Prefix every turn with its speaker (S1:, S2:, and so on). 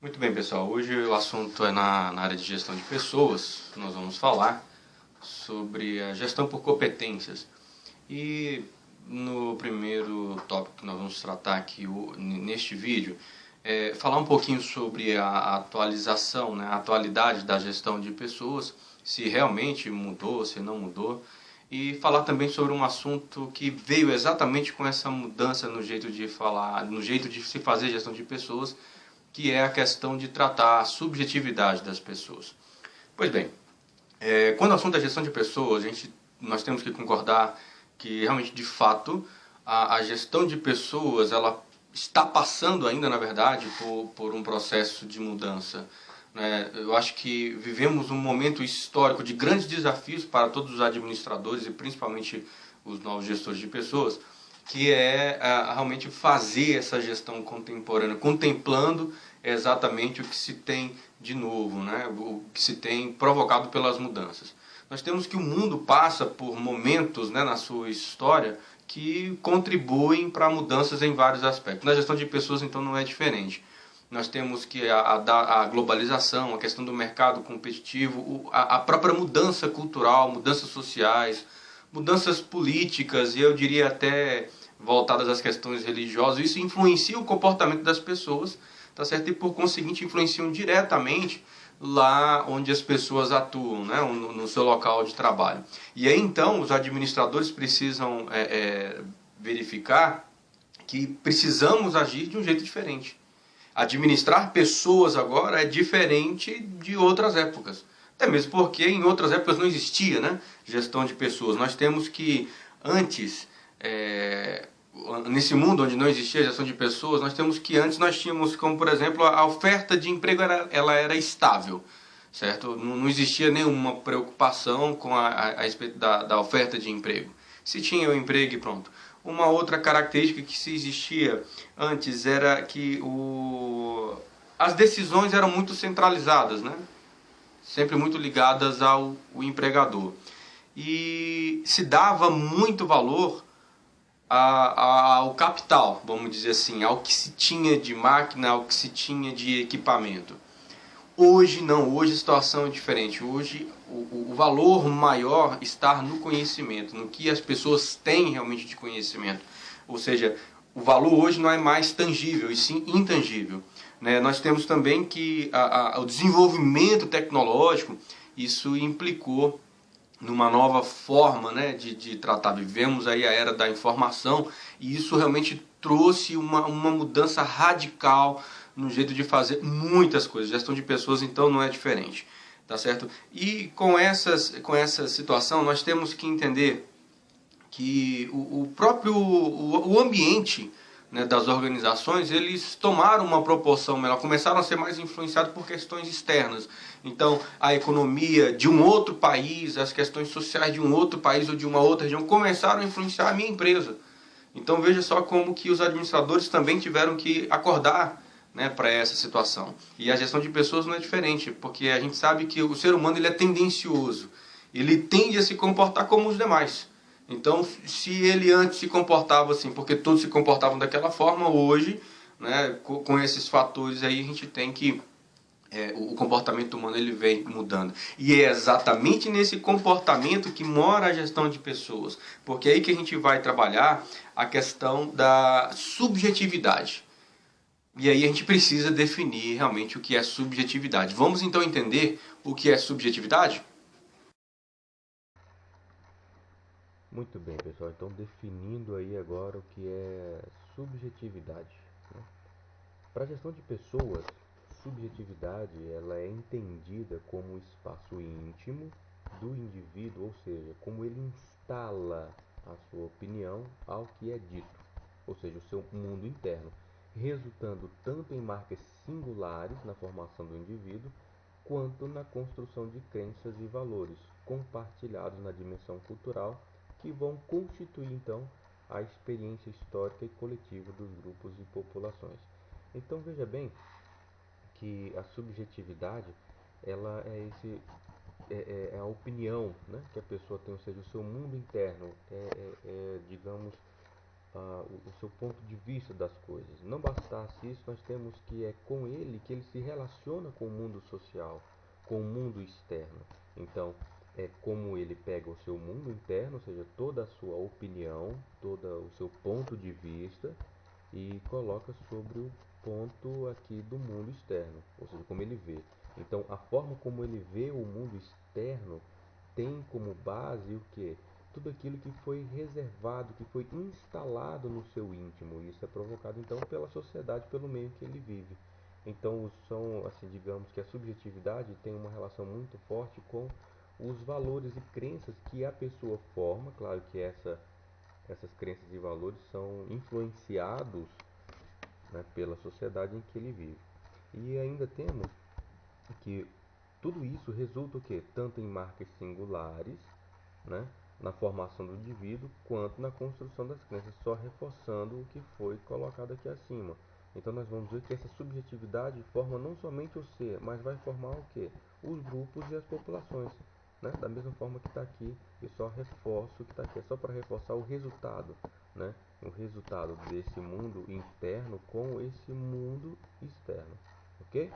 S1: Muito bem, pessoal. Hoje o assunto é na área de gestão de pessoas. Nós vamos falar sobre a gestão por competências. E no primeiro tópico que nós vamos tratar aqui neste vídeo, falar um pouquinho sobre a atualização, né, a atualidade da gestão de pessoas, se realmente mudou, se não mudou, e falar também sobre um assunto que veio exatamente com essa mudança no jeito de falar, no jeito de se fazer gestão de pessoas, que é a questão de tratar a subjetividade das pessoas. Pois bem, quando o assunto é gestão de pessoas, nós temos que concordar que realmente, de fato, a gestão de pessoas ela está passando ainda, na verdade, por um processo de mudança. Né? Eu acho que vivemos um momento histórico de grandes desafios para todos os administradores e principalmente os novos gestores de pessoas, que é realmente fazer essa gestão contemporânea, contemplando exatamente o que se tem de novo, né? O que se tem provocado pelas mudanças. Nós temos que o mundo passa por momentos, né, na sua história que contribuem para mudanças em vários aspectos. Na gestão de pessoas, então, não é diferente. Nós temos que a globalização, a questão do mercado competitivo, a própria mudança cultural, mudanças sociais, mudanças políticas e eu diria até voltadas às questões religiosas. Isso influencia o comportamento das pessoas, tá certo? E por conseguinte influenciam diretamente lá onde as pessoas atuam, né? No seu local de trabalho. E aí então os administradores precisam verificar que precisamos agir de um jeito diferente. Administrar pessoas agora é diferente de outras épocas. Até mesmo porque em outras épocas não existia, né, gestão de pessoas. Nós temos que, antes, nesse mundo onde não existia gestão de pessoas, nós temos que antes nós tínhamos, como por exemplo, a oferta de emprego ela era estável. Certo? Não existia nenhuma preocupação com a respeito da oferta de emprego. Se tinha o emprego e pronto. Uma outra característica que se existia antes era que as decisões eram muito centralizadas, né? Sempre muito ligadas ao empregador. E se dava muito valor ao capital, vamos dizer assim, ao que se tinha de máquina, ao que se tinha de equipamento. Hoje não, hoje a situação é diferente. Hoje o valor maior está no conhecimento, no que as pessoas têm realmente de conhecimento. Ou seja, o valor hoje não é mais tangível, e sim intangível. Né? Nós temos também que o desenvolvimento tecnológico, isso implicou numa nova forma, né, de tratar. Vivemos aí a era da informação e isso realmente trouxe uma mudança radical no jeito de fazer muitas coisas. Gestão de pessoas, então, não é diferente. Tá certo? E com essa situação, nós temos que entender que o próprio o ambiente, né, das organizações, eles tomaram uma proporção melhor, começaram a ser mais influenciados por questões externas. Então, a economia de um outro país, as questões sociais de um outro país ou de uma outra região começaram a influenciar a minha empresa. Então, veja só como que os administradores também tiveram que acordar, né, para essa situação. E a gestão de pessoas não é diferente, porque a gente sabe que o ser humano ele é tendencioso. Ele tende a se comportar como os demais. Então, se ele antes se comportava assim, porque todos se comportavam daquela forma, hoje, né, com esses fatores aí, a gente tem que o comportamento humano ele vem mudando. E é exatamente nesse comportamento que mora a gestão de pessoas. Porque é aí que a gente vai trabalhar a questão da subjetividade. E aí a gente precisa definir realmente o que é subjetividade. Vamos então entender o que é subjetividade?
S2: Muito bem, pessoal. Então, definindo aí agora o que é subjetividade, né? Para a gestão de pessoas, subjetividade ela é entendida como o espaço íntimo do indivíduo, ou seja, como ele instala a sua opinião ao que é dito, ou seja, o seu mundo interno, resultando tanto em marcas singulares na formação do indivíduo, quanto na construção de crenças e valores compartilhados na dimensão cultural que vão constituir então a experiência histórica e coletiva dos grupos e populações. Então veja bem que a subjetividade ela é a opinião, né, que a pessoa tem, ou seja, o seu mundo interno digamos, o seu ponto de vista das coisas. Não bastasse isso, nós temos que é com ele que ele se relaciona com o mundo social, com o mundo externo. Então, é como ele pega o seu mundo interno, ou seja, toda a sua opinião, todo o seu ponto de vista, e coloca sobre o ponto aqui do mundo externo, ou seja, como ele vê. Então, a forma como ele vê o mundo externo tem como base o que? Tudo aquilo que foi reservado, que foi instalado no seu íntimo. Isso é provocado então pela sociedade, pelo meio que ele vive. Então, são, assim, digamos que a subjetividade tem uma relação muito forte com os valores e crenças que a pessoa forma. Claro que essas crenças e valores são influenciados, né, pela sociedade em que ele vive. E ainda temos que tudo isso resulta o quê? Tanto em marcas singulares, né, na formação do indivíduo, quanto na construção das crenças, só reforçando o que foi colocado aqui acima. Então nós vamos ver que essa subjetividade forma não somente o ser, mas vai formar o quê? Os grupos e as populações. Né? Da mesma forma que está aqui, e só reforço o que está aqui, é só para reforçar o resultado, né? O resultado desse mundo interno com esse mundo externo, ok?